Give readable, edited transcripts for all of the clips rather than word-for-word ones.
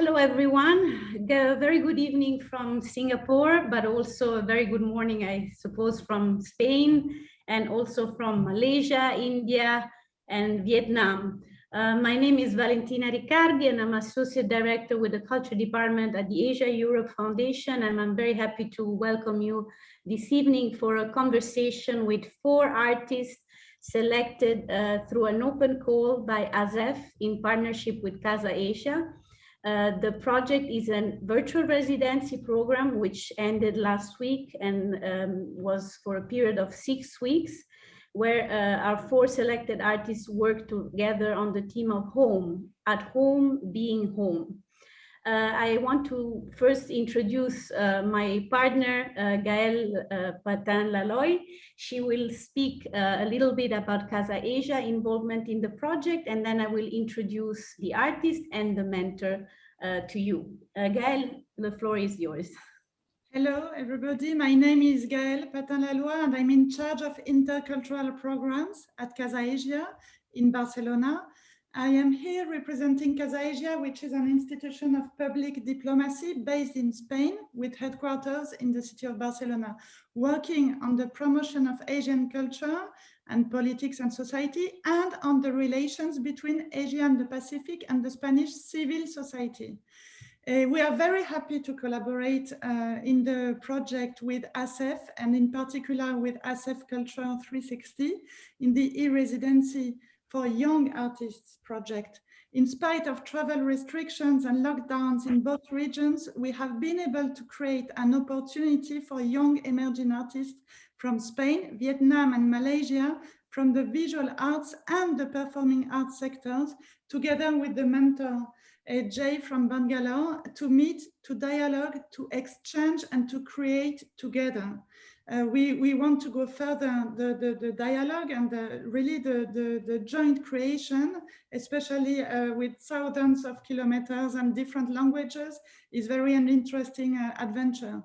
Hello, everyone. Very good evening from Singapore, but also a very good morning, I suppose, from Spain and also from Malaysia, India, and Vietnam. My name is Valentina Riccardi, and I'm Associate Director with the Culture Department at the Asia Europe Foundation, and I'm very happy to welcome you this evening for a conversation with 4 artists selected through an open call by ASEF in partnership with Casa Asia. The project is a virtual residency program which ended last week and was for a period of 6 weeks, where our 4 selected artists worked together on the theme of home, at home being home. I want to first introduce my partner, Gaëlle Patin-Laloy. She will speak a little bit about Casa Asia involvement in the project, and then I will introduce the artist and the mentor to you. Gaëlle, the floor is yours. Hello, everybody. My name is Gaëlle Patin-Laloy, and I'm in charge of intercultural programs at Casa Asia in Barcelona. I am here representing Casa Asia, which is an institution of public diplomacy based in Spain with headquarters in the city of Barcelona, working on the promotion of Asian culture and politics and society, and on the relations between Asia and the Pacific and the Spanish civil society. We are very happy to collaborate in the project with ASEF, and in particular with ASEM Cultural 360 in the e-residency for young artists project. In spite of travel restrictions and lockdowns in both regions, we have been able to create an opportunity for young emerging artists from Spain, Vietnam, and Malaysia, from the visual arts and the performing arts sectors, together with the mentor Jay from Bangalore, to meet, to dialogue, to exchange, and to create together. We want to go further, the dialogue and really the joint creation, especially with thousands of kilometers and different languages, is very an interesting adventure.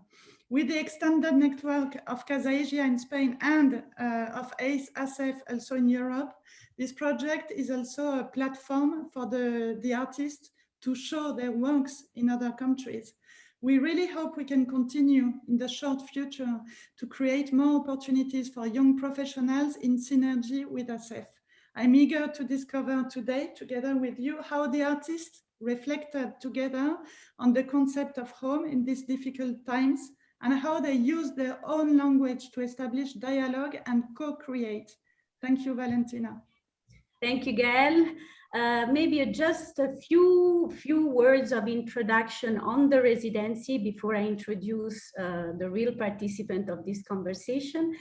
With the extended network of Casa Asia in Spain and of ASEF also in Europe, this project is also a platform for the artists to show their works in other countries. We really hope we can continue in the short future to create more opportunities for young professionals in synergy with ASEF. I'm eager to discover today, together with you, how the artists reflected together on the concept of home in these difficult times, and how they use their own language to establish dialogue and co-create. Thank you, Valentina. Thank you, Gaëlle. Maybe just a few words of introduction on the residency before I introduce the real participant of this conversation.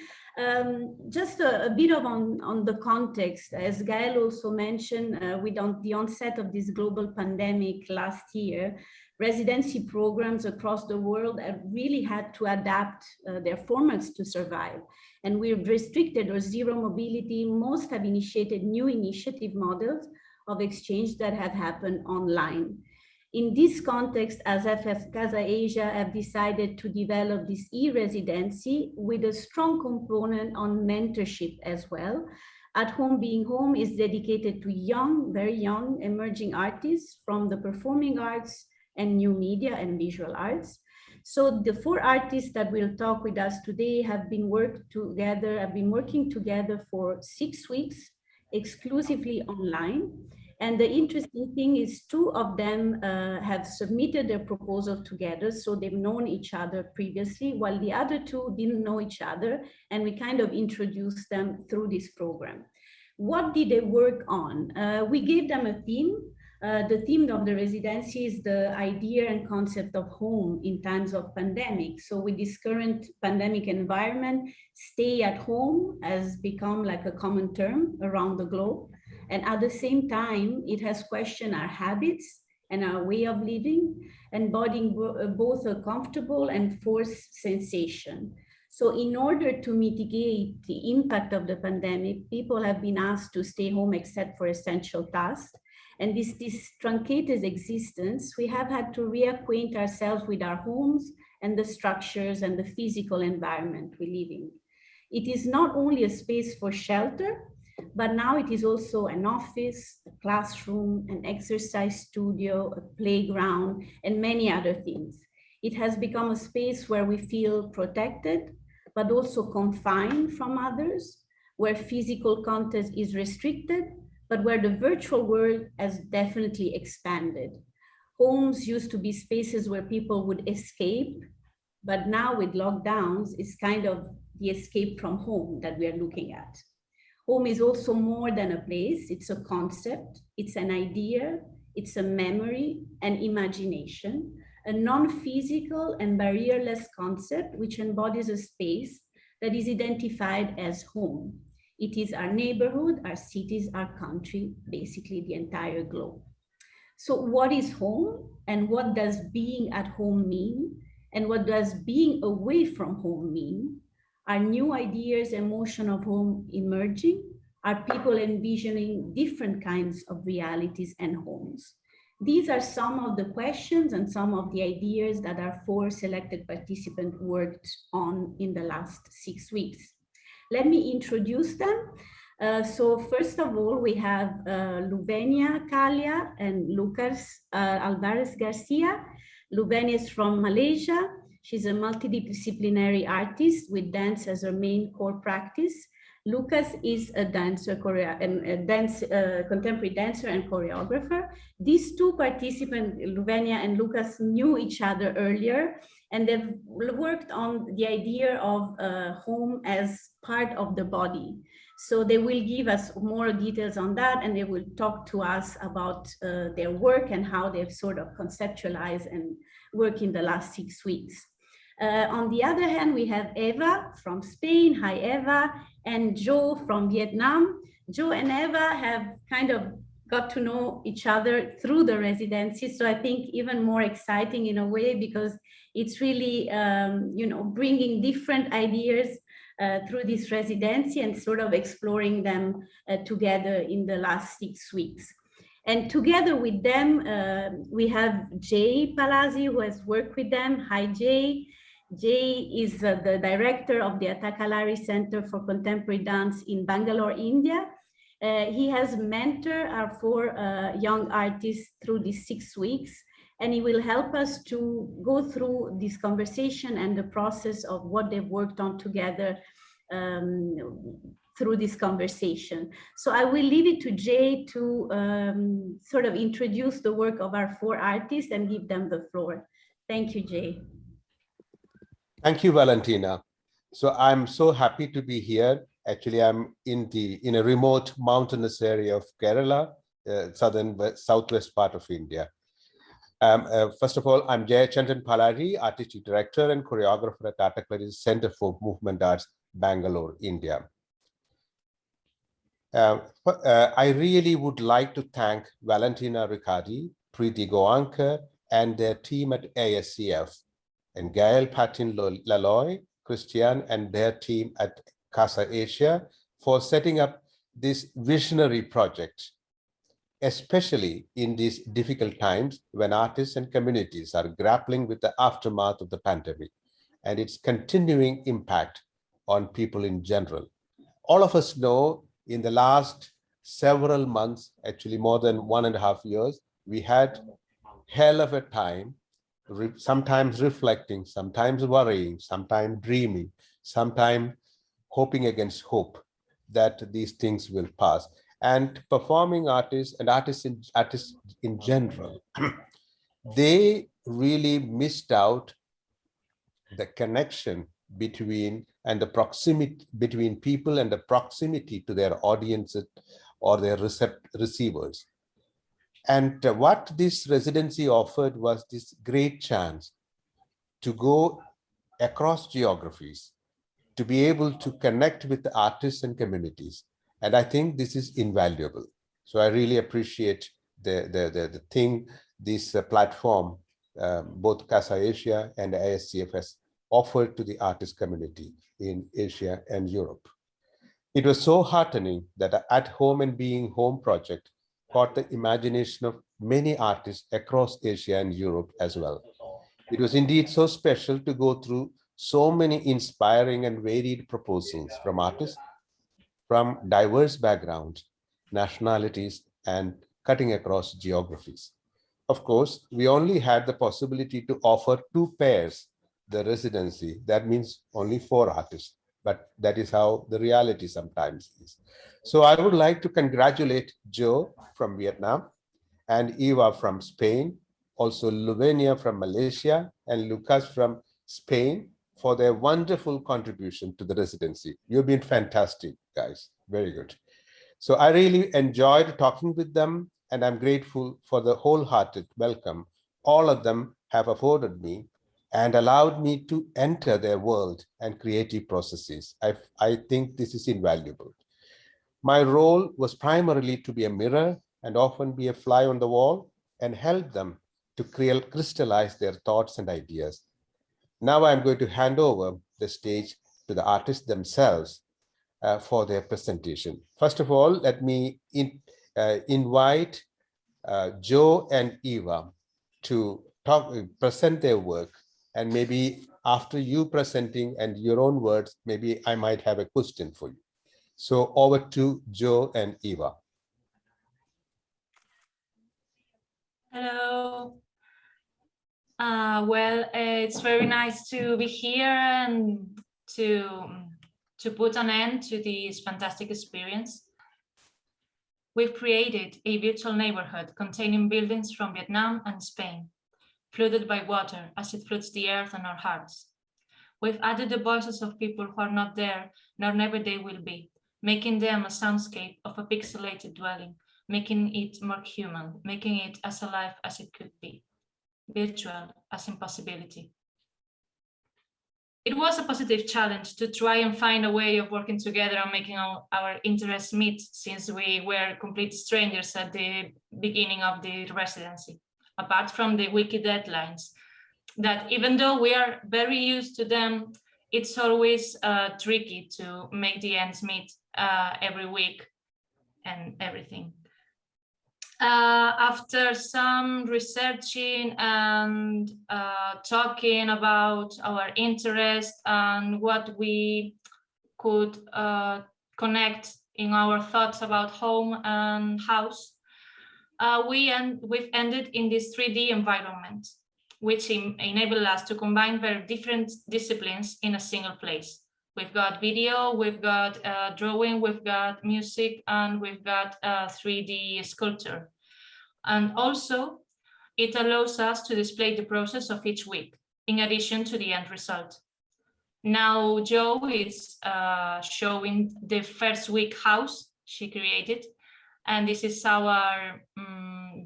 Just a bit of on the context, as Gaëlle also mentioned, with the onset of this global pandemic last year, residency programs across the world have really had to adapt their formats to survive. And we've restricted or zero mobility. Most have initiated new initiative models of exchange that have happened online. In this context, ASEF Casa Asia have decided to develop this e-residency with a strong component on mentorship as well. At Home Being Home is dedicated to young, very young emerging artists from the performing arts and new media and visual arts. So the 4 artists that will talk with us today have been working together for 6 weeks, exclusively online. And the interesting thing is 2 of them have submitted their proposal together, so they've known each other previously, while the other 2 didn't know each other, and we kind of introduced them through this program. What did they work on? We gave them a theme. The theme of the residency is the idea and concept of home in times of pandemic. So with this current pandemic environment, stay at home has become like a common term around the globe. And at the same time, it has questioned our habits and our way of living, embodying both a comfortable and forced sensation. So in order to mitigate the impact of the pandemic, people have been asked to stay home except for essential tasks. And this truncated existence, we have had to reacquaint ourselves with our homes and the structures and the physical environment we live in. It is not only a space for shelter, but now it is also an office, a classroom, an exercise studio, a playground, and many other things. It has become a space where we feel protected, but also confined from others, where physical contact is restricted, but where the virtual world has definitely expanded. Homes used to be spaces where people would escape, but now with lockdowns, it's kind of the escape from home that we are looking at. Home is also more than a place, it's a concept, it's an idea, it's a memory and imagination, a non-physical and barrierless concept which embodies a space that is identified as home. It is our neighborhood, our cities, our country, basically the entire globe. So what is home and what does being at home mean? And what does being away from home mean? Are new ideas and motion of home emerging? Are people envisioning different kinds of realities and homes? These are some of the questions and some of the ideas that our 4 selected participants worked on in the last 6 weeks. Let me introduce them. So first of all, we have Luvenia Kalia and Lucas Alvarez Garcia. Luvenia is from Malaysia. She's a multidisciplinary artist with dance as her main core practice. Lucas is a dancer, contemporary dancer and choreographer. These 2 participants, Luvenia and Lucas, knew each other earlier, and they've worked on the idea of home as part of the body. So they will give us more details on that, and they will talk to us about their work and how they've sort of conceptualized and worked in the last 6 weeks. On the other hand, we have Eva from Spain. Hi, Eva. And Joe from Vietnam. Joe and Eva have kind of got to know each other through the residency. So I think even more exciting in a way, because it's really, bringing different ideas through this residency and sort of exploring them together in the last 6 weeks. And together with them, we have Jay Palazzy, who has worked with them. Hi, Jay. Jay is the director of the Atakalari Center for Contemporary Dance in Bangalore, India. He has mentored our 4 young artists through these 6 weeks, and he will help us to go through this conversation and the process of what they've worked on together through this conversation. So I will leave it to Jay to sort of introduce the work of our 4 artists and give them the floor. Thank you, Jay. Thank you, Valentina. So I'm so happy to be here. Actually, I'm in a remote mountainous area of Kerala, southwest part of India. First of all, I'm Jayachandran Palazhy, artistic director and choreographer at Atakalari Center for Movement Arts, Bangalore, India. I really would like to thank Valentina Riccardi, Preeti Goankar, and their team at ASEF, and Gael Patin-Laloy, Christian, and their team at Casa Asia for setting up this visionary project, especially in these difficult times when artists and communities are grappling with the aftermath of the pandemic and its continuing impact on people in general. All of us know in the last several months, actually more than 1.5 years, we had hell of a time, sometimes reflecting, sometimes worrying, sometimes dreaming, sometimes hoping against hope that these things will pass. And performing artists and artists in general, they really missed out the connection between and the proximity between people and the proximity to their audiences or their receivers. And what this residency offered was this great chance to go across geographies, to be able to connect with the artists and communities. And I think this is invaluable. So I really appreciate the thing, this platform, both Casa Asia and ASEF has offered to the artist community in Asia and Europe. It was so heartening that At Home and Being Home project caught the imagination of many artists across Asia and Europe as well. It was indeed so special to go through so many inspiring and varied proposals from artists from diverse backgrounds, nationalities, and cutting across geographies. Of course, we only had the possibility to offer 2 pairs the residency. That means only 4 artists, but that is how the reality sometimes is. So I would like to congratulate Joe from Vietnam and Eva from Spain, also Lovenia from Malaysia, and Lucas from Spain for their wonderful contribution to the residency. You've been fantastic, guys. Very good. So I really enjoyed talking with them, and I'm grateful for the wholehearted welcome all of them have afforded me and allowed me to enter their world and creative processes. I think this is invaluable. My role was primarily to be a mirror and often be a fly on the wall and help them to crystallize their thoughts and ideas. Now I'm going to hand over the stage to the artists themselves for their presentation. First of all, let me invite Joe and Eva to present their work, and maybe after you presenting and your own words, maybe I might have a question for you. So over to Joe and Eva. Hello. Well, it's very nice to be here and to put an end to this fantastic experience. We've created a virtual neighborhood containing buildings from Vietnam and Spain, flooded by water as it floods the earth and our hearts. We've added the voices of people who are not there, nor never they will be, making them a soundscape of a pixelated dwelling, making it more human, making it as alive as it could be, virtual as impossibility. It was a positive challenge to try and find a way of working together and making our interests meet, since we were complete strangers at the beginning of the residency, apart from the wiki deadlines, that even though we are very used to them, it's always tricky to make the ends meet every week and everything. After some researching and talking about our interest and what we could connect in our thoughts about home and house, we've ended in this 3D environment, which enabled us to combine very different disciplines in a single place. We've got video, we've got drawing, we've got music, and we've got 3D sculpture. And also, it allows us to display the process of each week, in addition to the end result. Now, Jo is showing the first week house she created. And this is our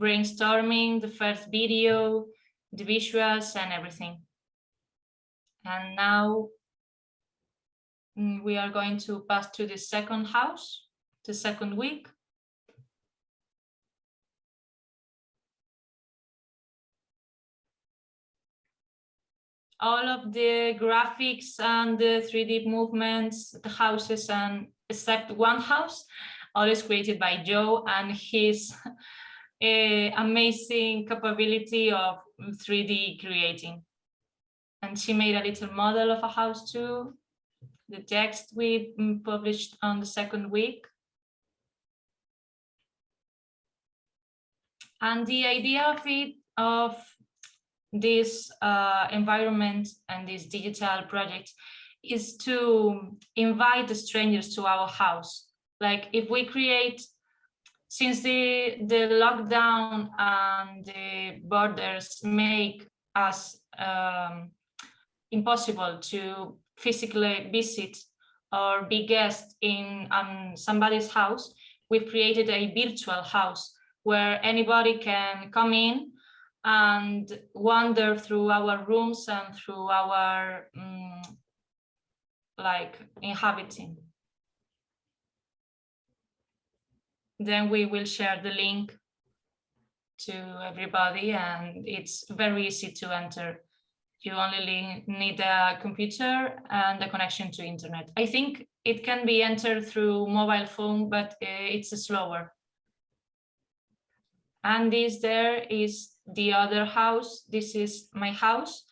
brainstorming, the first video, the visuals, and everything. And now we are going to pass to the second house, the second week. All of the graphics and the 3D movements, the houses, and except one house, all is created by Joe and his amazing capability of 3D creating. And she made a little model of a house too. The text we published on the second week. And the idea of this environment and this digital project is to invite the strangers to our house. Like if we create, since the lockdown and the borders make us impossible to physically visit or be guests in somebody's house, we've created a virtual house where anybody can come in and wander through our rooms and through our like inhabiting. Then we will share the link to everybody, and it's very easy to enter. You only need a computer and a connection to internet. I think it can be entered through mobile phone, but it's slower. And this there is the other house. This is my house.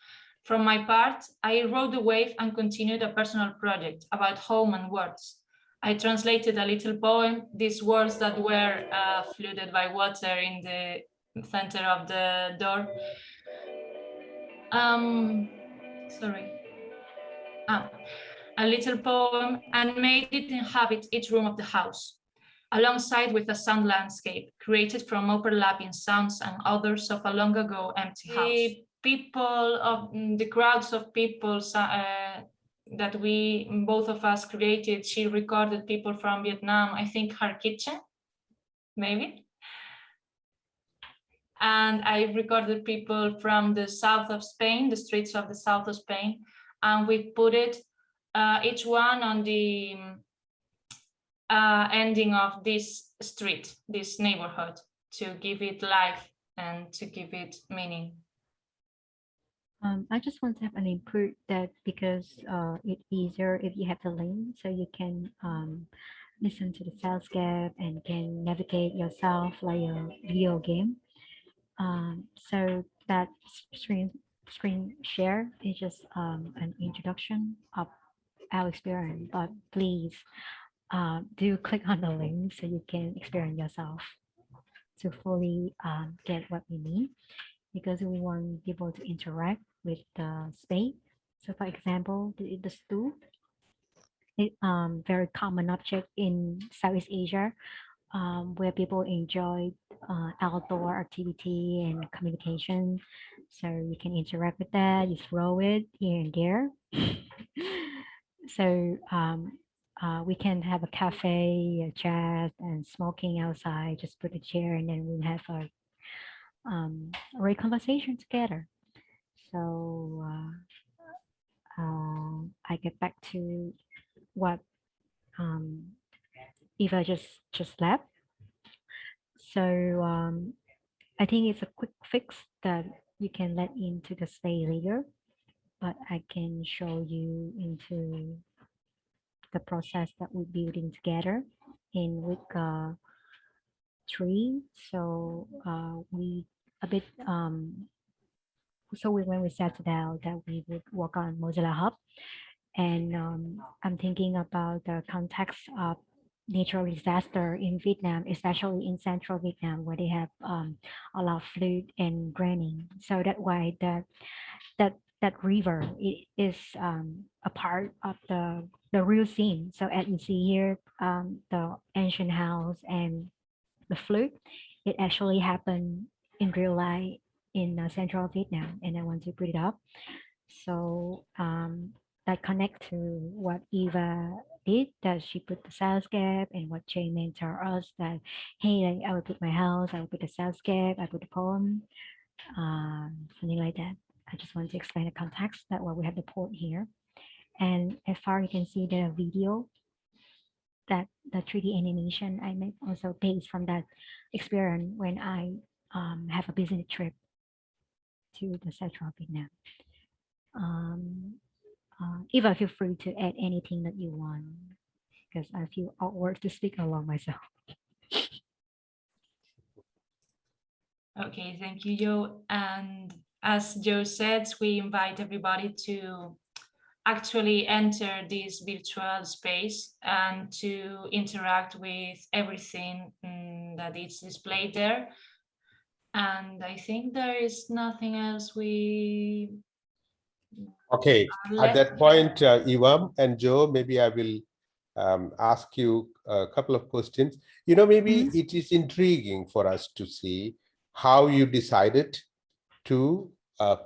From my part, I rode the wave and continued a personal project about home and words. I translated a little poem, these words that were flooded by water in the center of the door. Sorry. A little poem, and made it inhabit each room of the house, alongside with a sound landscape created from overlapping sounds and odors of a long ago empty house. The crowds of people that we, both of us created, she recorded people from Vietnam, I think her kitchen, maybe. And I recorded people from the south of Spain, the streets of the south of Spain, and we put it each one on the ending of this street, this neighborhood, to give it life and to give it meaning. I just want to have an input that because it's easier if you have the link, so you can listen to the soundscape and can navigate yourself like a video game. So that screen share is just an introduction of our experience, but please do click on the link so you can experience yourself to fully get what we mean, because we want people to interact with the space. So for example, the stool, it very common object in Southeast Asia, where people enjoy outdoor activity and communication. So you can interact with that, you throw it here and there. So we can have a cafe, a chat, and smoking outside. Just put a chair, and then we'll have a great conversation together. So I get back to what Eva just left. So I think it's a quick fix that you can let into the space later, but I can show you into the process that we're building together in week 3. So we a bit so when we set down that we would work on Mozilla Hub, and I'm thinking about the context of natural disaster in Vietnam, especially in central Vietnam, where they have a lot of flood and draining. So that's why that river is a part of the real scene. So as you see here, the ancient house and the flood, it actually happened in real life in central Vietnam, and I want to put it up. So that connect to what Eva did, that she put the soundscape, and what Jay mentored us that, hey, I will put my house, I will put the soundscape, I put the poem, something like that. I just want to explain the context that why we have the port here. And as far you can see the video, that the 3D animation I made also based from that experience when I have a business trip to the central Vietnam. Eva, feel free to add anything that you want, because I feel awkward to speak along myself. Okay, thank you, Joe. And as Joe said, we invite everybody to actually enter this virtual space and to interact with everything that is displayed there. And I think there is nothing else we... Okay, at that point, Eva and Joe, maybe I will ask you a couple of questions. You know, maybe it is intriguing for us to see how you decided to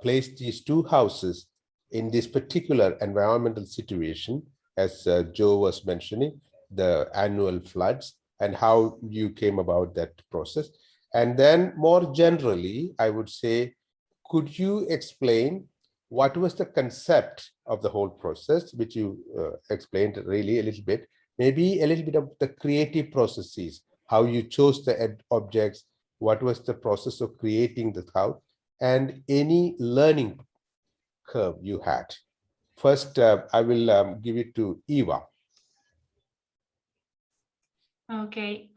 place these 2 houses in this particular environmental situation, as Joe was mentioning, the annual floods, and how you came about that process. And then more generally, I would say, could you explain what was the concept of the whole process, which you explained really a little bit, maybe a little bit of the creative processes, how you chose the objects, what was the process of creating the house, and any learning curve you had. First, I will give it to Eva. Okay.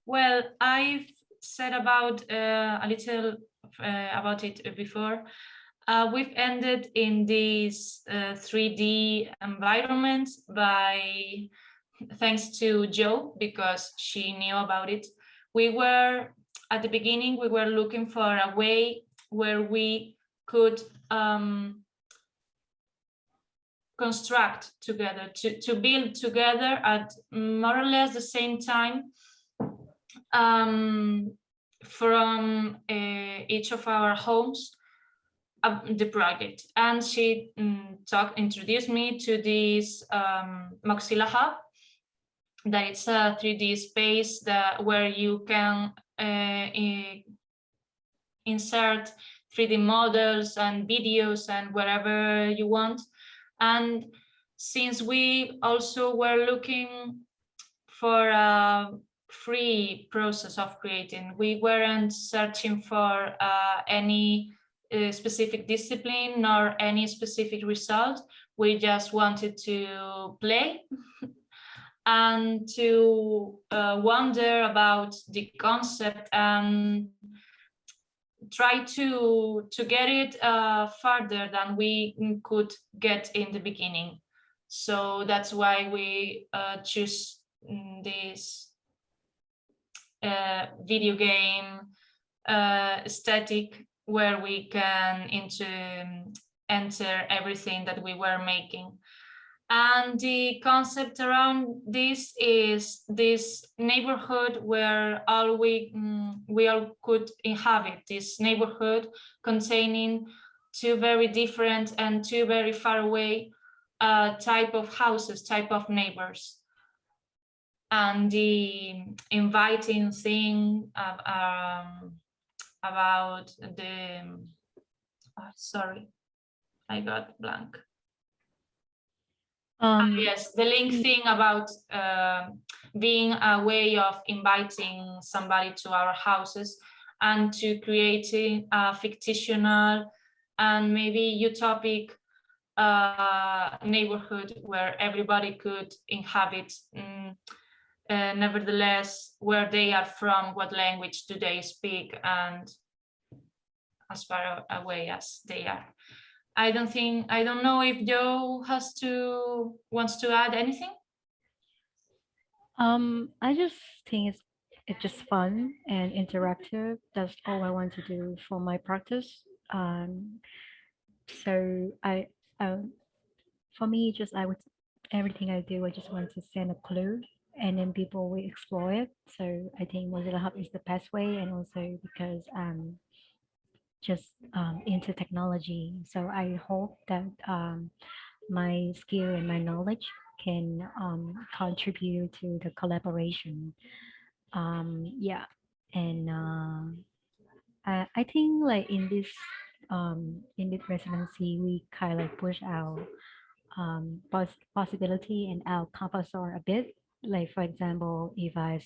Well, I've said about a little about it before. We've ended in this 3D environment by thanks to Jo, because she knew about it. We were, at the beginning, we were looking for a way where we could construct together, to build together at more or less the same time from each of our homes, the project. And she introduced me to this Mozilla Hub, that it's a 3D space where you can insert 3D models and videos and wherever you want. And since we also were looking for a free process of creating, we weren't searching for any specific discipline nor any specific result. We just wanted to play and to wonder about the concept and try to get it further than we could get in the beginning. So that's why we choose this video game aesthetic, where we can enter everything that we were making. And the concept around this is this neighborhood where we all could inhabit, this neighborhood containing two very different and two very far away type of houses, type of neighbors. And the inviting thing about the, sorry, I got blank. Yes, the link thing about being a way of inviting somebody to our houses and to creating a fictional and maybe utopic neighborhood where everybody could inhabit, nevertheless, where they are from, what language do they speak, and as far away as they are. I don't know if Jo wants to add anything. I just think it's just fun and interactive. That's all I want to do for my practice. So for me, everything I do, I just want to send a clue, and then people will explore it. So I think Mozilla Hub is the best way, and also because just into technology. So I hope that my skill and my knowledge can contribute to the collaboration. Yeah, and I think like in this residency, we kind of like push our possibility and our comfort zone a bit. Like for example, if I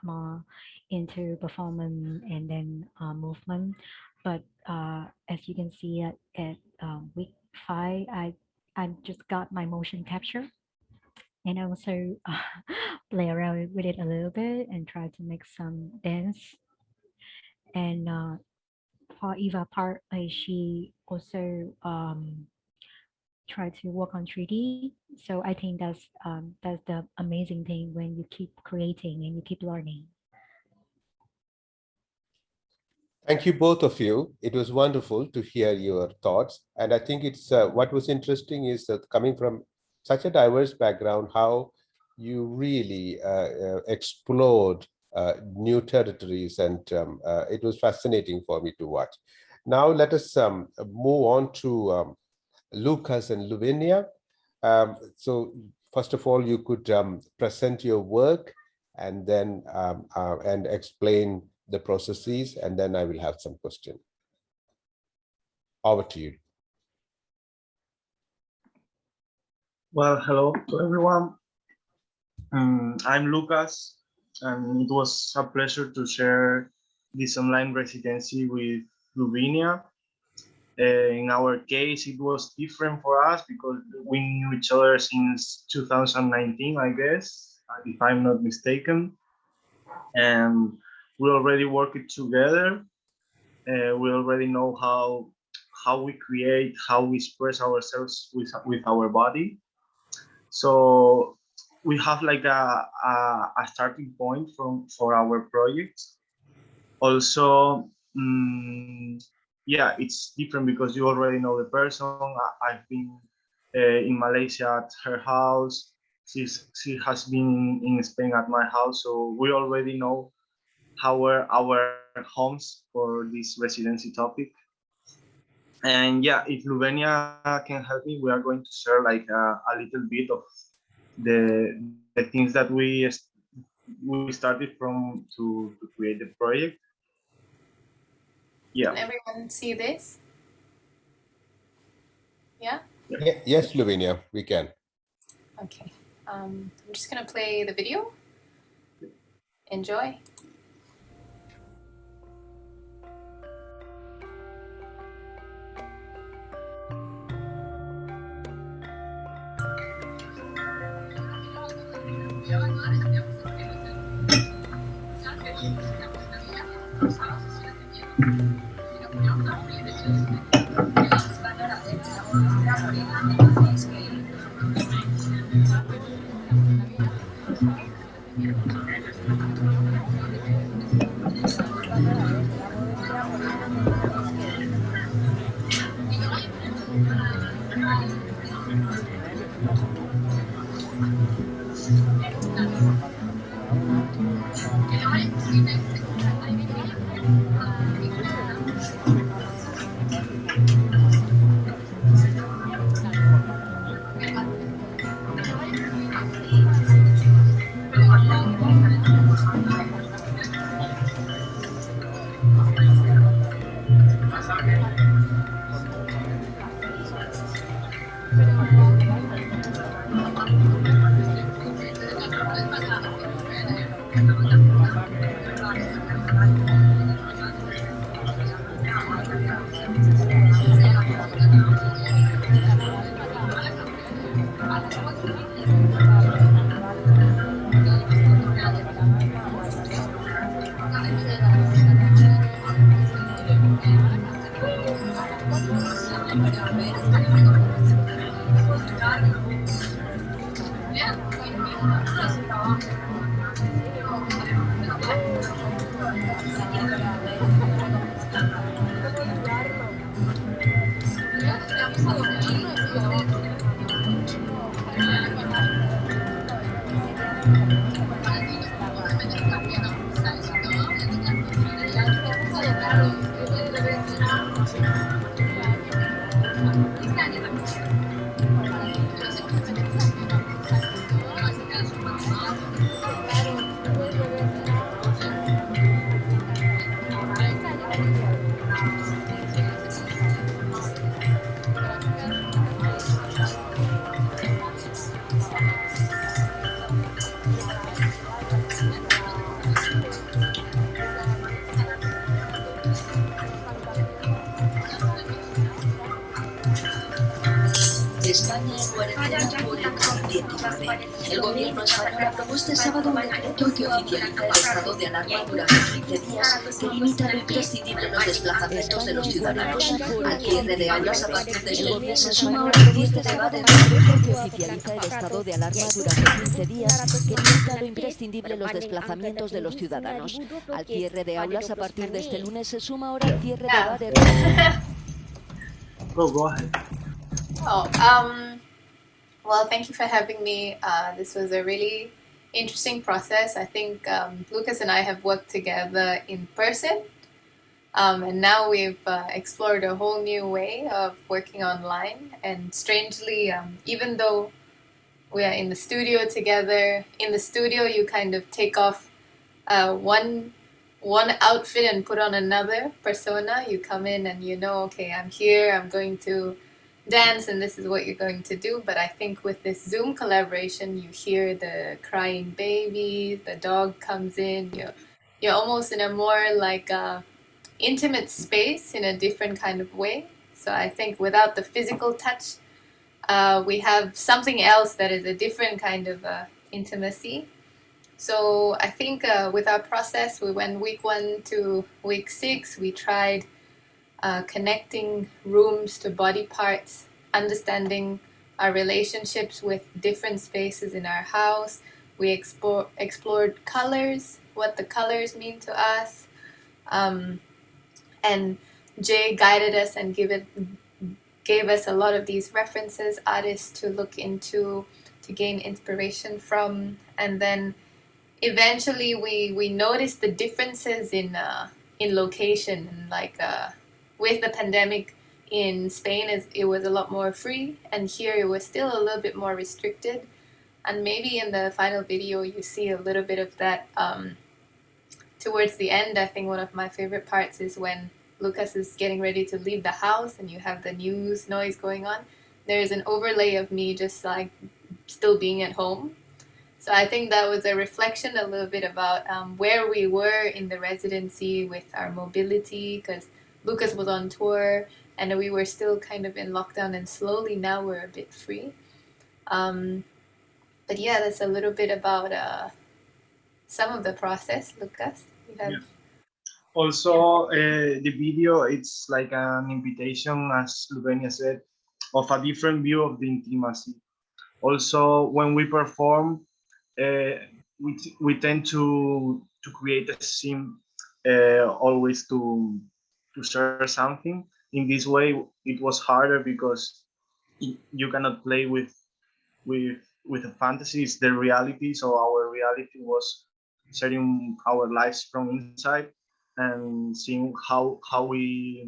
more into performance and then movement, but as you can see at week 5, I just got my motion capture, and I also play around with it a little bit and try to make some dance. And for Eva part, she also try to work on 3D. So I think that's the amazing thing when you keep creating and you keep learning. Thank you, both of you. It was wonderful to hear your thoughts. And I think it's what was interesting is that coming from such a diverse background, how you really explored new territories, and it was fascinating for me to watch. Now let us move on to Lucas and Lavinia. So first of all, you could present your work and then and explain the processes, and then I will have some questions. Over to you. Well, hello to everyone. I'm Lucas, and it was a pleasure to share this online residency with Lavinia. In our case, it was different for us because we knew each other since 2019, I guess, if I'm not mistaken. And we already worked together. We already know how we create, how we express ourselves with our body. So we have like a starting point for our project. Also, yeah, it's different because you already know the person. I've been in Malaysia at her house. She has been in Spain at my house, so we already know how are our homes for this residency topic. And yeah, if Luvenia can help me, we are going to share like a little bit of the things that we started from to create the project. Yeah. Can everyone see this? Yeah? Yes, Lavinia, we can. Okay. I'm just going to play the video. Enjoy. España en cuarentena por el COVID-19. El gobierno español ha propuesto este sábado un decreto que oficializa el estado de alarma durante 15 días, que limita lo imprescindible los desplazamientos de los ciudadanos. Al cierre de aulas a partir de este lunes se suma ahora el cierre de bares. Que oficializa el estado de alarma durante 15 días, que limita lo imprescindible los desplazamientos de los ciudadanos. Al cierre de aulas a partir de este lunes se suma ahora el cierre de bares. Go ahead. Well, thank you for having me. This was a really interesting process. I think Lucas and I have worked together in person, and now we've explored a whole new way of working online. And strangely, even though we are in the studio together, in the studio you kind of take off one outfit and put on another persona. You come in and you know, okay, I'm here, I'm going to dance and this is what you're going to do. But I think with this Zoom collaboration, you hear the crying baby, the dog comes in, you're almost in a more like intimate space in a different kind of way. So I think without the physical touch, we have something else that is a different kind of intimacy. So I think with our process, we went week 1 to week 6, we tried connecting rooms to body parts, understanding our relationships with different spaces in our house. We explored colors, what the colors mean to us. And Jay guided us and gave us a lot of these references, artists to look into, to gain inspiration from. And then eventually we noticed the differences in location. And like with the pandemic in Spain, it was a lot more free, and here it was still a little bit more restricted. And maybe in the final video you see a little bit of that towards the end. I think one of my favorite parts is when Lucas is getting ready to leave the house and you have the news noise going on. There's an overlay of me just like still being at home. So I think that was a reflection a little bit about where we were in the residency with our mobility, because Lucas was on tour and we were still kind of in lockdown, and slowly now we're a bit free. But yeah, that's a little bit about some of the process. Lucas, you have... Yeah. Also, the video, it's like an invitation, as Lubenia said, of a different view of the intimacy. Also, when we perform, we tend to create a scene always to share something. In this way, it was harder because you cannot play with a fantasy. It's the reality. So our reality was sharing our lives from inside and seeing how we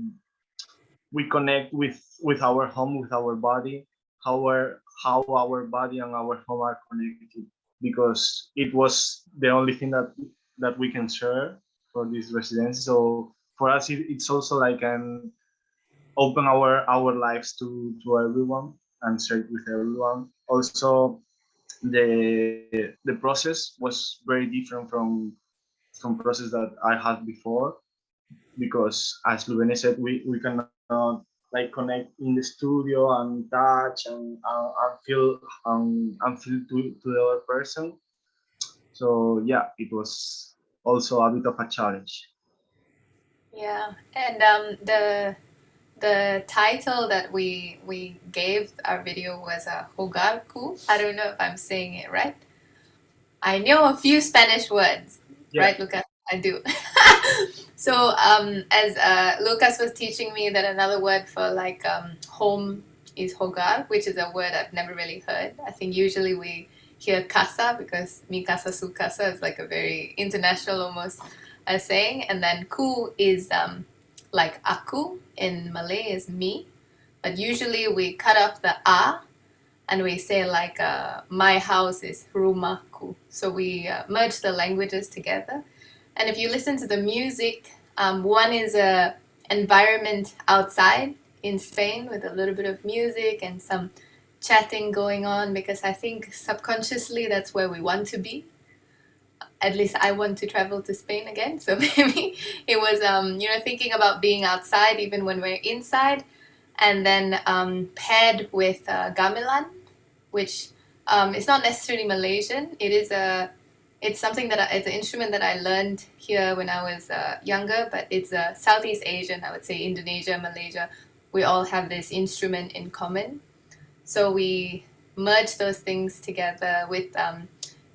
connect with our home, with our body, how our body and our home are connected, because it was the only thing that we can share for this residency. So for us, it's also like an open our lives to everyone and share it with everyone. Also, the process was very different from process that I had before, because as Lubene said, we cannot like connect in the studio and touch and feel to the other person. So yeah, it was also a bit of a challenge. Yeah, and the title that we gave our video was Hogarku. I don't know if I'm saying it right. I know a few Spanish words, Yeah. right, Lucas? I do. So as Lucas was teaching me that another word for like home is hogar, which is a word I've never really heard. I think usually we hear casa, because mi casa, su casa is like a very international almost saying. And then ku is like aku in Malay is me. But usually we cut off the a and we say like my house is rumahku. So we merge the languages together. And if you listen to the music, one is a environment outside in Spain with a little bit of music and some chatting going on, because I think subconsciously that's where we want to be. At least I want to travel to Spain again. So maybe it was, thinking about being outside even when we're inside. And then paired with gamelan, which is not necessarily Malaysian. It's something it's an instrument that I learned here when I was younger, but it's Southeast Asian, I would say Indonesia, Malaysia. We all have this instrument in common. So we merge those things together with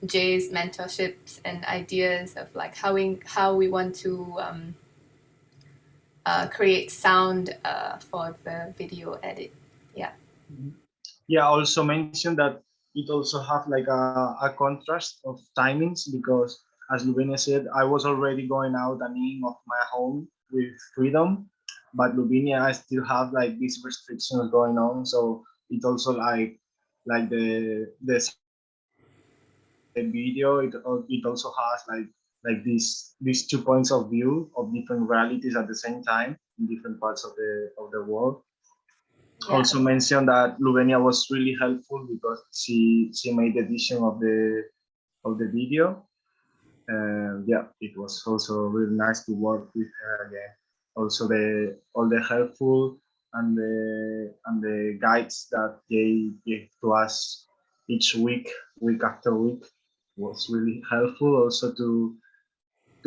Jay's mentorships and ideas of like how we want to create sound for the video edit. Yeah. Yeah, also mentioned that it also have like a contrast of timings, because as Lubinia said, I was already going out and in of my home with freedom, but Lubinia, I still have like these restrictions going on. So it also like the video, it also has like these 2 points of view of different realities at the same time in different parts of the world. Yeah. Also mentioned that Lubenia was really helpful because she made the edition of the video. Yeah, it was also really nice to work with her again. Also all the helpful and the guides that they gave to us each week after week was really helpful. Also to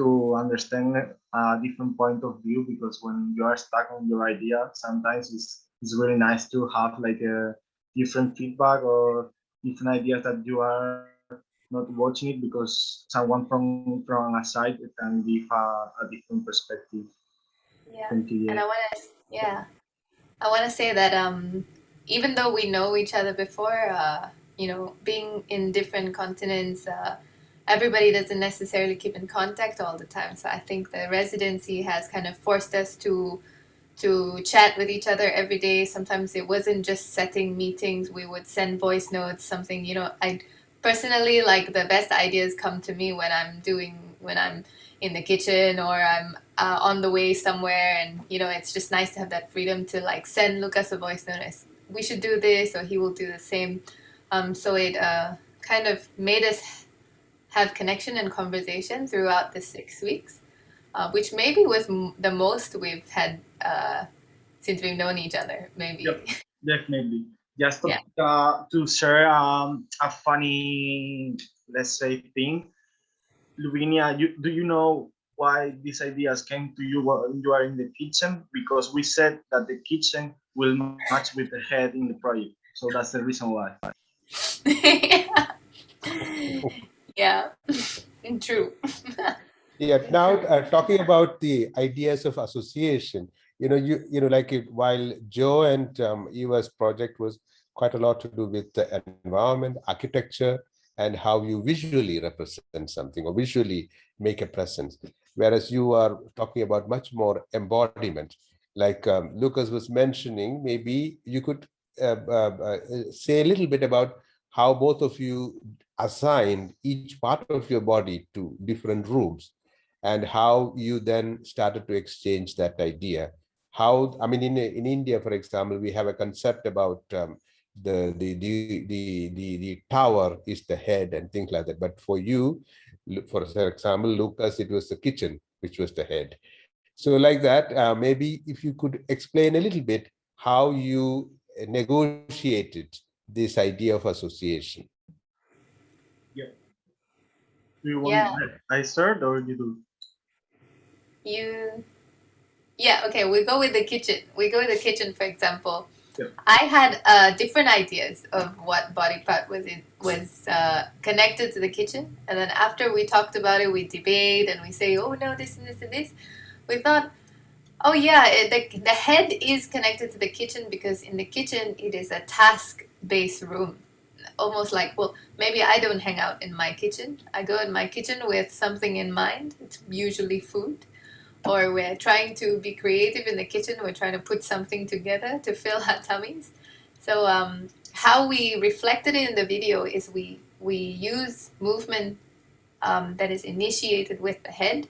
to understand a different point of view, because when you are stuck on your idea, sometimes it's really nice to have like a different feedback or different ideas that you are not watching it, because someone from a side can give a different perspective. Yeah, Thank you. and I want to say that even though we know each other before, you know, being in different continents, everybody doesn't necessarily keep in contact all the time. So I think the residency has kind of forced us to chat with each other every day. Sometimes it wasn't just setting meetings, we would send voice notes, something, you know. I personally, like, the best ideas come to me when I'm in the kitchen, or I'm on the way somewhere, and you know, it's just nice to have that freedom to like send Lucas a voice note as we should do this, or he will do the same. So it kind of made us have connection and conversation throughout the 6 weeks, which maybe was the most we've had since we've known each other, maybe. Yep, definitely. Just Yeah. To share a funny, let's say, thing. Luvinia, do you know why these ideas came to you when you are in the kitchen? Because we said that the kitchen will match with the head in the project. So that's the reason why. Yeah, true. Yeah. Now, talking about the ideas of association, like while Joe and Eva's project was quite a lot to do with the environment, architecture, and how you visually represent something or visually make a presence. Whereas you are talking about much more embodiment. Like Lucas was mentioning, maybe you could say a little bit about how both of you assigned each part of your body to different rooms, and how you then started to exchange that idea. How, I mean, in India, for example, we have a concept about the tower is the head and things like that. But for you, for example, Lucas, it was the kitchen, which was the head. So like that, maybe if you could explain a little bit how you negotiated this idea of association. Yeah. Do you want I start or you do? Yeah, okay, we go with the kitchen. For example. Yep. I had different ideas of what body part was connected to the kitchen, and then after we talked about it, we debate and we say, oh no, this and this and this. We thought, oh yeah, the head is connected to the kitchen because in the kitchen it is a task-based room. Almost like, well, maybe I don't hang out in my kitchen. I go in my kitchen with something in mind. It's usually food. Or we're trying to be creative in the kitchen. We're trying to put something together to fill our tummies. So how we reflected it in the video is we use movement that is initiated with the head.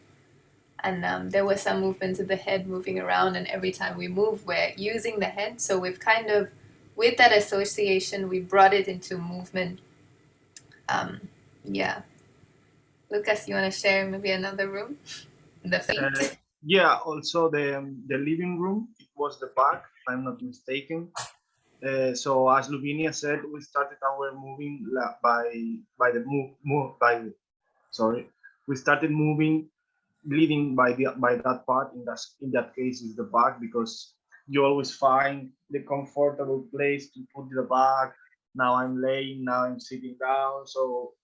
And there was some movement of the head moving around, and every time we move, we're using the head. So we've kind of, with that association, we brought it into movement. Yeah. Lucas, you want to share maybe another room? The feet? Yeah, also the living room, it was the back, if I'm not mistaken. So as Luvinia said, we started our moving we started moving, leading by that part. In that case is the back, because you always find the comfortable place to put the back. Now I'm laying, now I'm sitting down. So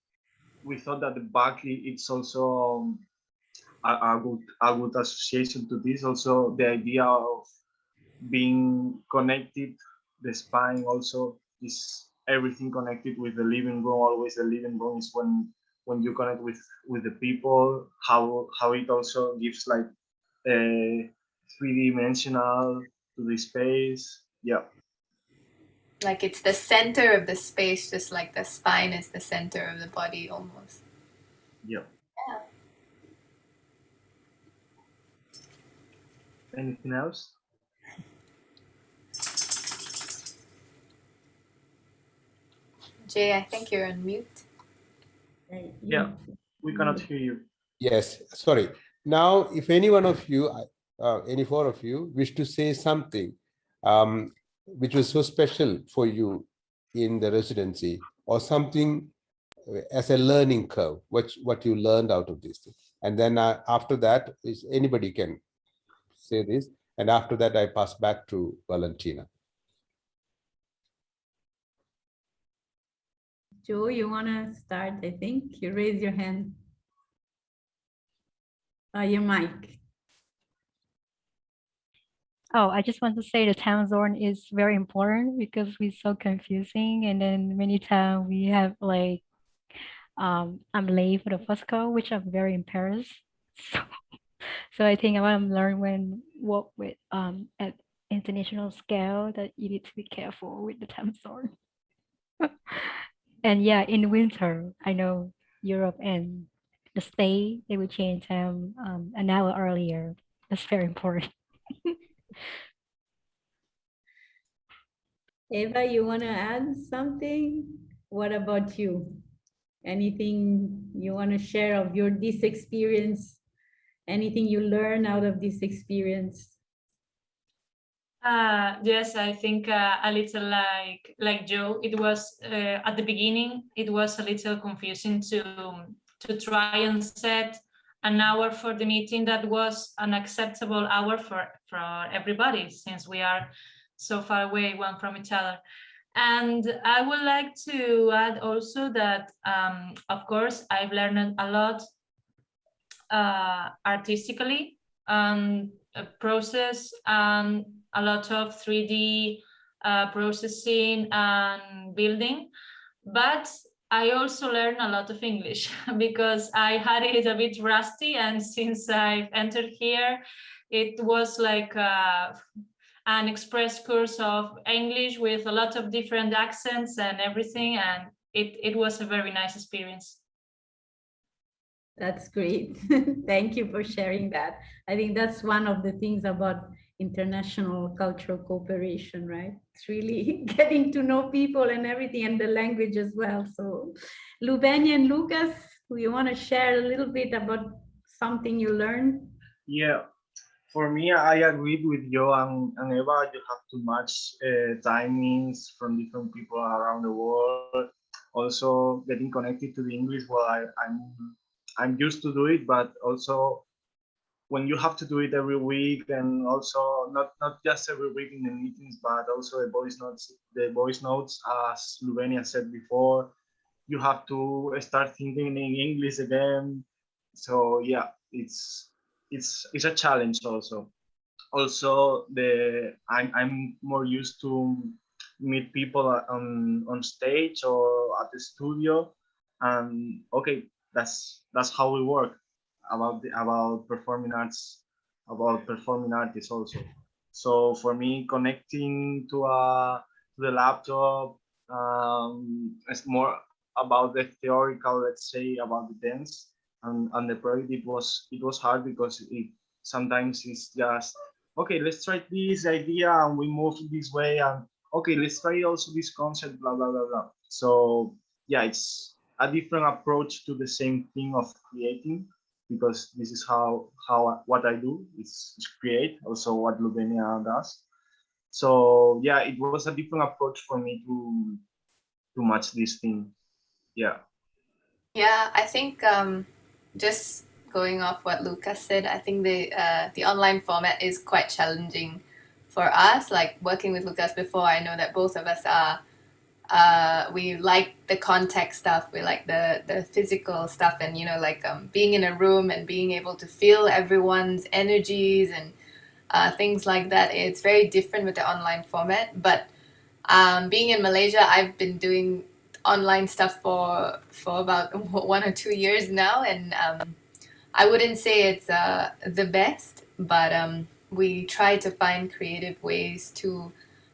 we thought that the back, it's also a good association to this. Also the idea of being connected, the spine also is everything connected with the living room. Always the living room is when you connect with the people, how it also gives like a three-dimensional to the space. Yeah, like it's the center of the space, just like the spine is the center of the body almost. Yeah. Anything else? Jay, I think you're on mute. Yeah, we cannot hear you. Yes, sorry. Now, if any one of you, any four of you, wish to say something which was so special for you in the residency, or something as a learning curve, what you learned out of this thing. And then after that, is anybody can say this. And after that, I pass back to Valentina. Joe, you want to start? I think you raise your hand. Your mic. Oh, I just want to say the time zone is very important because it's so confusing. And then many times we have like, I'm late for the first call, which I'm very embarrassed. So I think I want to learn when work with at international scale that you need to be careful with the time zone. And yeah, in winter, I know Europe and the state, they will change time an hour earlier. That's very important. Eva, you want to add something? What about you? Anything you want to share of this experience? Anything you learn out of this experience? Yes, I think a little like Joe. It was at the beginning. It was a little confusing to try and set an hour for the meeting that was an acceptable hour for everybody, since we are so far away one from each other. And I would like to add also that, of course, I've learned a lot artistically and process and a lot of 3D processing and building. But I also learned a lot of English because I had it a bit rusty, and since I've entered here, it was like an express course of English with a lot of different accents and everything, and it was a very nice experience. That's great. Thank you for sharing that. I think that's one of the things about international cultural cooperation, right? It's really getting to know people and everything, and the language as well. So Lubeni and Lucas, do you want to share a little bit about something you learned? Yeah, for me, I agreed with Joe and Eva. You have to match timings from different people around the world. Also, getting connected to the English. Well, I'm used to do it, but also when you have to do it every week, and also not just every week in the meetings, but also the voice notes. The voice notes, as Lubenia said before, you have to start thinking in English again. So yeah, it's a challenge also. Also, I'm more used to meet people on stage or at the studio, and okay, that's how we work about performing arts, about performing artists also. So for me, connecting to the laptop, it's more about the theoretical, let's say, about the dance, and the project. It was hard because it sometimes it's just okay, let's try this idea and we move this way, and okay, let's try also this concept, blah blah blah blah. So yeah, it's a different approach to the same thing of creating, because this is how what I do is create, also what Lubenia does. So yeah, it was a different approach for me to match this thing. Yeah. Yeah, I think just going off what Lucas said, I think the online format is quite challenging for us. Like working with Lucas before, I know that both of us are we like the contact stuff, we like the physical stuff, and like being in a room and being able to feel everyone's energies and things like that. It's very different with the online format. But being in Malaysia, I've been doing online stuff for about 1 or 2 years now, and I wouldn't say it's the best, but we try to find creative ways to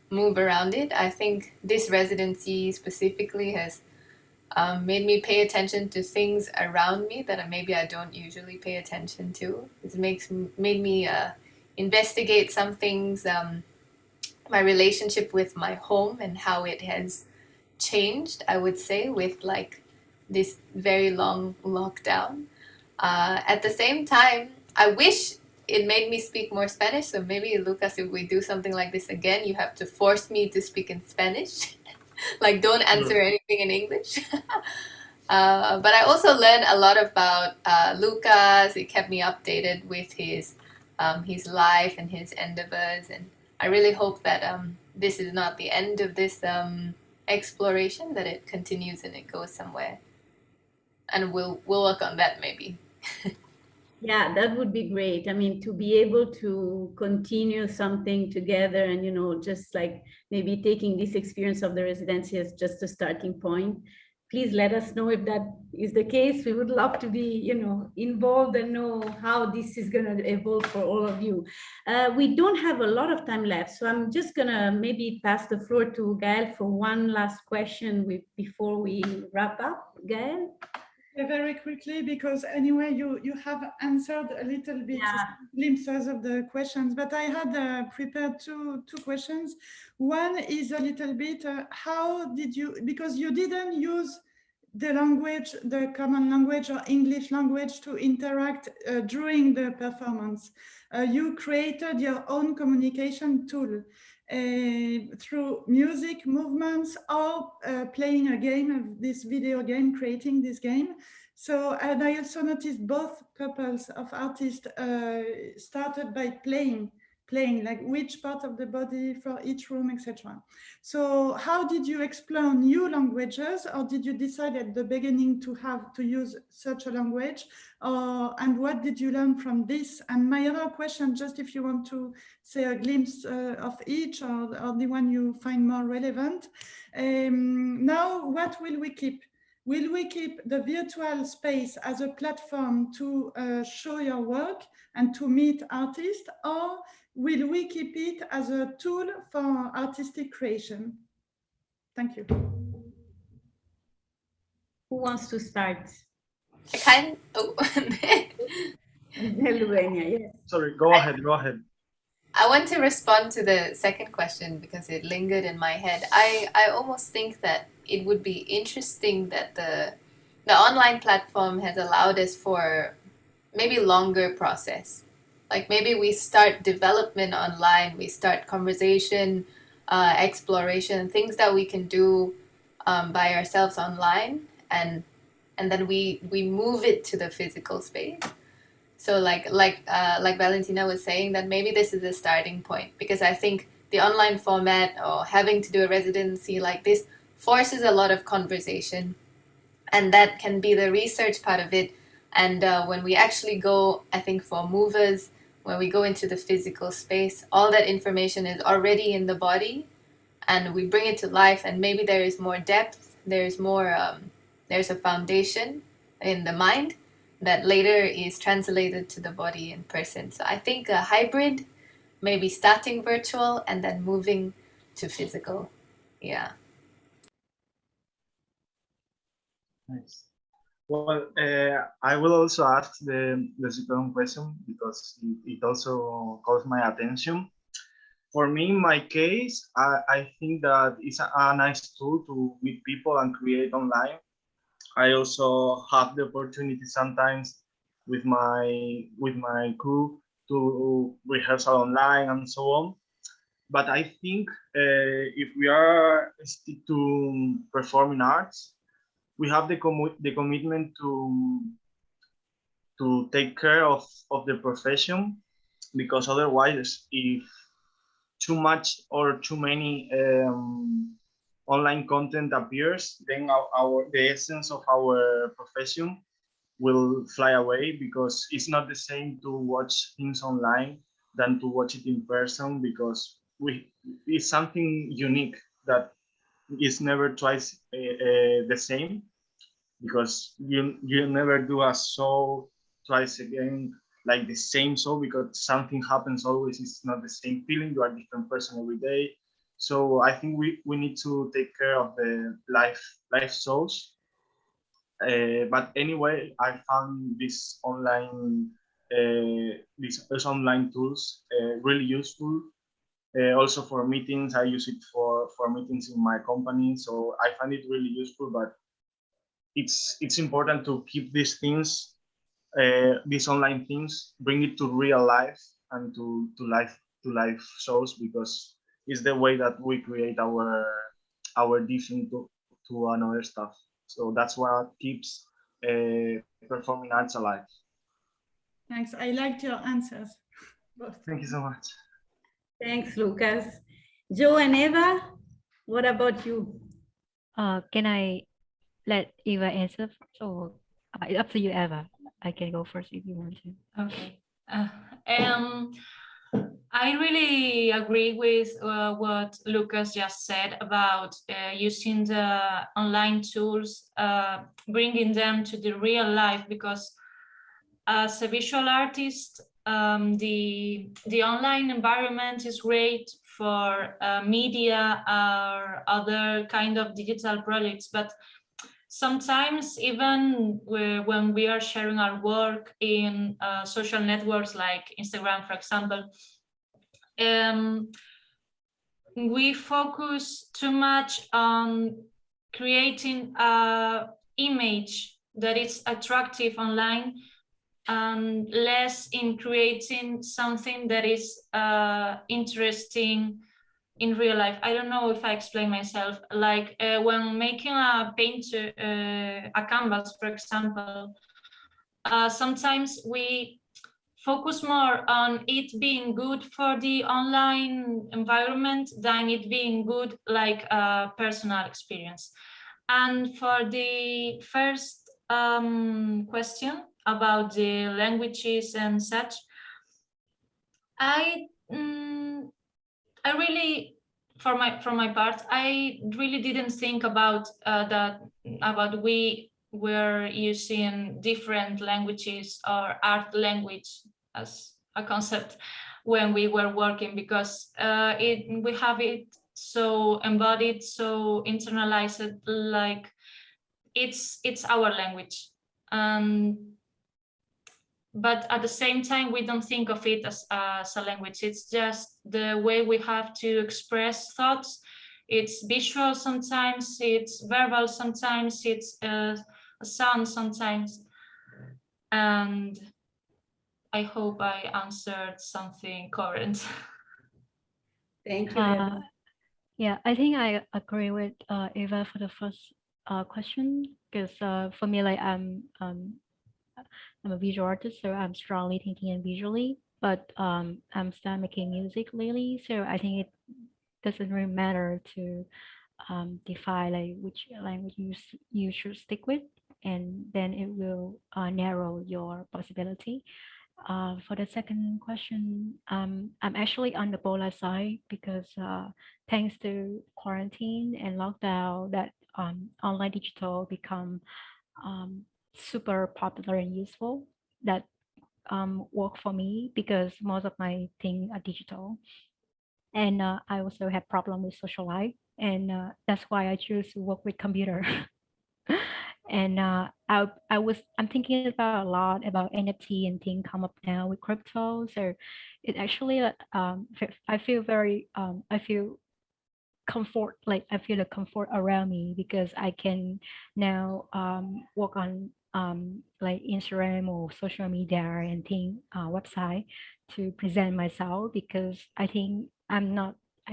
move around it. I think this residency specifically has made me pay attention to things around me that maybe I don't usually pay attention to. It made me investigate some things, my relationship with my home and how it has changed, I would say, with like this very long lockdown. At the same time, I wish it made me speak more Spanish. So maybe, Lucas, if we do something like this again, you have to force me to speak in Spanish. Like, don't answer anything in English. But I also learned a lot about Lucas. He kept me updated with his life and his endeavors, and I really hope that this is not the end of this exploration, that it continues and it goes somewhere. And we'll work on that maybe. Yeah, that would be great. I mean, to be able to continue something together and, just like maybe taking this experience of the residency as just a starting point. Please let us know if that is the case. We would love to be, involved and know how this is going to evolve for all of you. We don't have a lot of time left, so I'm just going to maybe pass the floor to Gael for one last question before we wrap up. Gael? Yeah, very quickly, because anyway, you have answered a little bit, glimpses of the questions, but I had prepared two questions. One is a little bit, how did you, because you didn't use the language, the common language or English language to interact during the performance. You created your own communication tool through music, movements, or playing a game, this video game, creating this game. So, and I also noticed both couples of artists started by playing like which part of the body for each room, etc. So how did you explore new languages, or did you decide at the beginning to have to use such a language, and what did you learn from this? And my other question, just if you want to say a glimpse of each, or the one you find more relevant. Now, what will we keep? Will we keep the virtual space as a platform to show your work and to meet artists, or will we keep it as a tool for artistic creation? Thank you. Who wants to start? I Yes. Sorry, go ahead. I want to respond to the second question because it lingered in my head. I almost think that it would be interesting that the online platform has allowed us for maybe longer process. Like maybe we start development online, we start conversation, exploration, things that we can do by ourselves online, and then we move it to the physical space. So like Valentina was saying, that maybe this is a starting point, because I think the online format or having to do a residency like this forces a lot of conversation, and that can be the research part of it. And when we actually go, I think for movers, when we go into the physical space, all that information is already in the body, and we bring it to life, and maybe there is more depth, there's a foundation in the mind that later is translated to the body in person. So I think a hybrid, maybe starting virtual and then moving to physical. Yeah. Nice. Well, I will also ask the second question because it also caught my attention. For me, in my case, I think that it's a nice tool to meet people and create online. I also have the opportunity sometimes with my crew to rehearsal online and so on. But I think if we are stick to performing arts, we have the commitment to take care of the profession, because otherwise, if too much or too many online content appears, then the essence of our profession will fly away, because it's not the same to watch things online than to watch it in person, because it's something unique that is never twice the same, because you never do a show twice again like the same show, because something happens always. It's not the same feeling. You are a different person every day. So I think we need to take care of the live shows. But anyway, I found these online tools really useful. Also for meetings, I use it for meetings in my company. So I find it really useful, but it's important to keep these things, these online things, bring it to real life and to live shows, because it's the way that we create our different to another stuff. So that's what keeps performing arts alive. Thanks. I liked your answers. Both. Thank you so much. Thanks, Lucas. Joe and Eva, what about you? Can I let Eva answer? Or it's up to you, Eva. I can go first if you want to. Okay. I really agree with what Lucas just said about using the online tools, bringing them to the real life, because as a visual artist, the online environment is great for media or other kind of digital projects, but sometimes even when we are sharing our work in social networks like Instagram, for example, we focus too much on creating an image that is attractive online and less in creating something that is interesting in real life. I don't know if I explain myself. Like when making a painter, a canvas, for example, sometimes we focus more on it being good for the online environment than it being good like a personal experience. And for the first question about the languages and such, I really, for my part, I really didn't think about that, about we were using different languages or art language as a concept when we were working, because we have it so embodied, so internalized, like it's our language. But at the same time, we don't think of it as a language. It's just the way we have to express thoughts. It's visual sometimes, it's verbal sometimes, it's a sound sometimes. And I hope I answered something current. Thank you, Eva. Yeah, I think I agree with Eva for the first question, because for me, like I'm a visual artist, so I'm strongly thinking visually, but I'm still making music lately, so I think it doesn't really matter to define like which language you should stick with, and then it will narrow your possibility. For the second question, I'm actually on the polar side, because thanks to quarantine and lockdown, that online digital become super popular and useful. That work for me, because most of my things are digital, and I also have problem with social life, and that's why I choose to work with computer. And I'm thinking about a lot about NFT and things come up now with crypto. So it actually I feel very I feel comfort, like I feel the comfort around me, because I can now work on like Instagram or social media and thing website to present myself, because I think I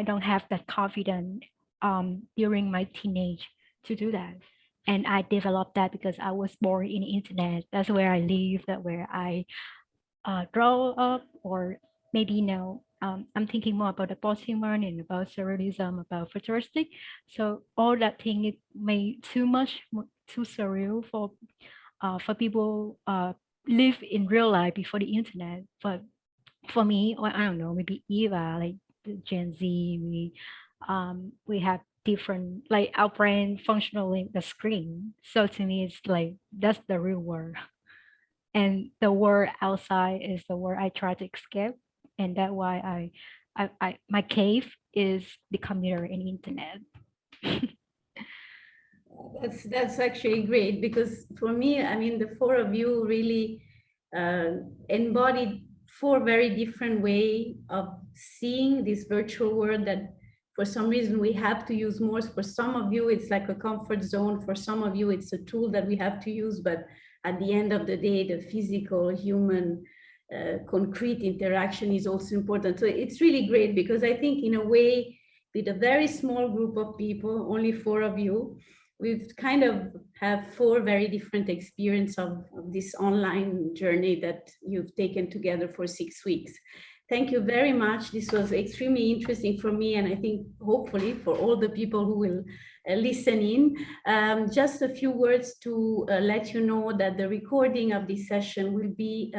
don't have that confidence during my teenage to do that. And I developed that because I was born in the internet. That's where I live, that where I grow up, or maybe now I'm thinking more about the post-human and about surrealism, about futuristic. So all that thing it made too surreal for people live in real life before the internet. But for me, or I don't know, maybe Eva, like the Gen Z, we have different, like our brain functionally the screen. So to me, it's like that's the real world. And the world outside is the world I try to escape, and that's why I my cave is the computer and internet. That's actually great, because for me, I mean, the four of you really embodied four very different way of seeing this virtual world that for some reason we have to use more. For some of you, it's like a comfort zone. For some of you, it's a tool that we have to use, but at the end of the day, the physical, human, concrete interaction is also important. So it's really great, because I think in a way, with a very small group of people, only four of you, we've kind of have 4 very different experiences of this online journey that you've taken together for 6 weeks. Thank you very much. This was extremely interesting for me, and I think hopefully for all the people who will listen in. Just a few words to let you know that the recording of this session will be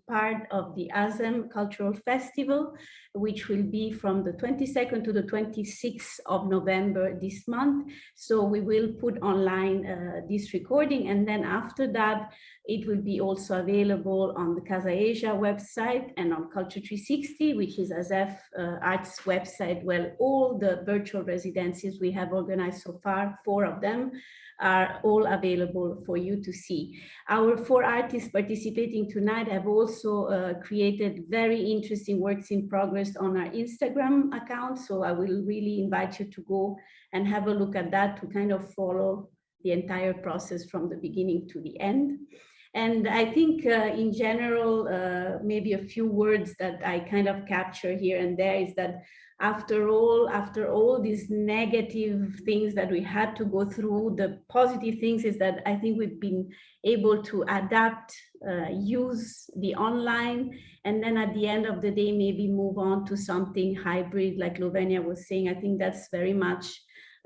part of the ASEM Cultural Festival, which will be from the 22nd to the 26th of November this month. So we will put online this recording, and then after that, it will be also available on the Casa Asia website and on Culture 360, which is ASEF Arts website, where all the virtual residencies we have organized so far, 4 of them, are all available for you to see. Our 4 artists participating tonight have also created very interesting works in progress on our Instagram account. So I will really invite you to go and have a look at that to kind of follow the entire process from the beginning to the end. And I think in general, maybe a few words that I kind of capture here and there is that after all these negative things that we had to go through, the positive things is that I think we've been able to adapt, use the online, and then at the end of the day, maybe move on to something hybrid, like Lovenia was saying. I think that's very much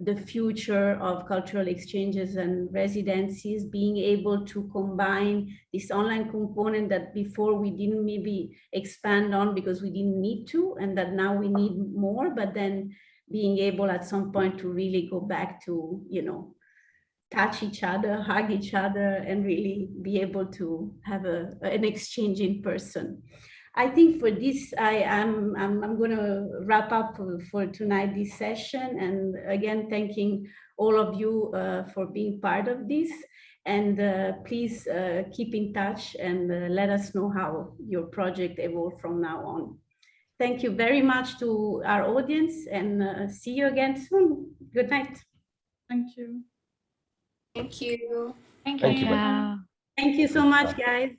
the future of cultural exchanges and residencies, being able to combine this online component that before we didn't maybe expand on because we didn't need to, and that now we need more, but then being able at some point to really go back to, you know, touch each other, hug each other, and really be able to have an exchange in person. I think for this, I'm going to wrap up for tonight, this session. And again, thanking all of you for being part of this. And please keep in touch and let us know how your project evolves from now on. Thank you very much to our audience, and see you again soon. Good night. Thank you. Thank you. Thank Thank you. you. Thank you so much, guys.